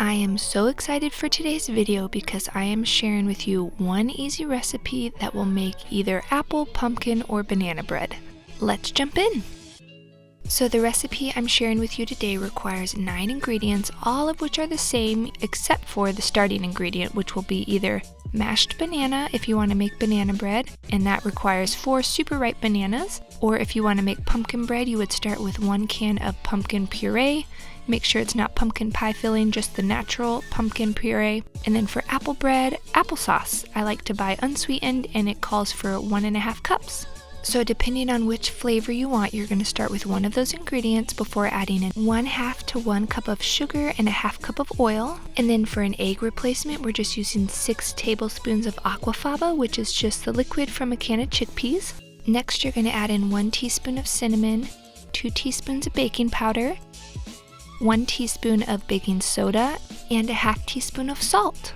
I am so excited for today's video because I am sharing with you one easy recipe that will make either apple, pumpkin, or banana bread. Let's jump in! So the recipe I'm sharing with you today requires 9 ingredients, all of which are the same except for the starting ingredient, which will be either mashed banana if you want to make banana bread, and that requires 4 super ripe bananas, or if you want to make pumpkin bread, you would start with 1 can of pumpkin puree. Make sure it's not pumpkin pie filling, just the natural pumpkin puree. And then for apple bread, applesauce. I like to buy unsweetened, and it calls for 1.5 cups. So depending on which flavor you want, you're going to start with one of those ingredients before adding in 1/2 to 1 cup of sugar and 1/2 cup of oil. And then for an egg replacement, we're just using 6 tablespoons of aquafaba, which is just the liquid from a can of chickpeas. Next, you're going to add in 1 teaspoon of cinnamon, 2 teaspoons of baking powder, 1 teaspoon of baking soda, and 1/2 teaspoon of salt.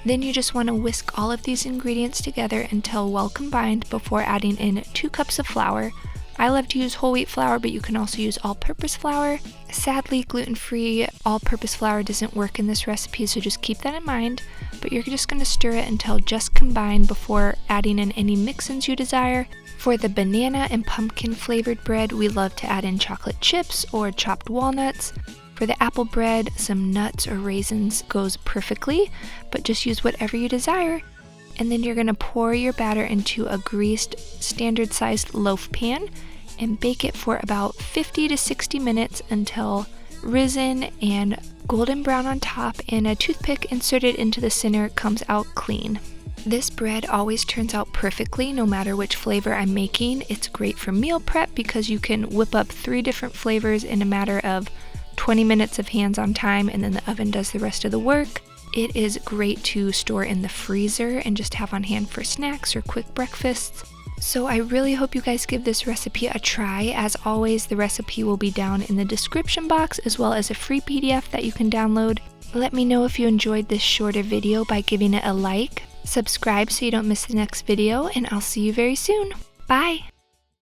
Then you just want to whisk all of these ingredients together until well combined before adding in 2 cups of flour. I love to use whole wheat flour, but you can also use all-purpose flour. Sadly, gluten-free all-purpose flour doesn't work in this recipe, so just keep that in mind. But you're just going to stir it until just combined before adding in any mix-ins you desire. For the banana and pumpkin flavored bread, we love to add in chocolate chips or chopped walnuts. For the apple bread, some nuts or raisins goes perfectly, but just use whatever you desire. And then you're going to pour your batter into a greased, standard-sized loaf pan and bake it for about 50 to 60 minutes until risen and golden brown on top, and a toothpick inserted into the center comes out clean. This bread always turns out perfectly no matter which flavor I'm making. It's great for meal prep because you can whip up 3 different flavors in a matter of 20 minutes of hands-on time, and then the oven does the rest of the work. It is great to store in the freezer and just have on hand for snacks or quick breakfasts. So I really hope you guys give this recipe a try. As always, the recipe will be down in the description box, as well as a free PDF that you can download. Let me know if you enjoyed this shorter video by giving it a like. Subscribe so you don't miss the next video, and I'll see you very soon. Bye!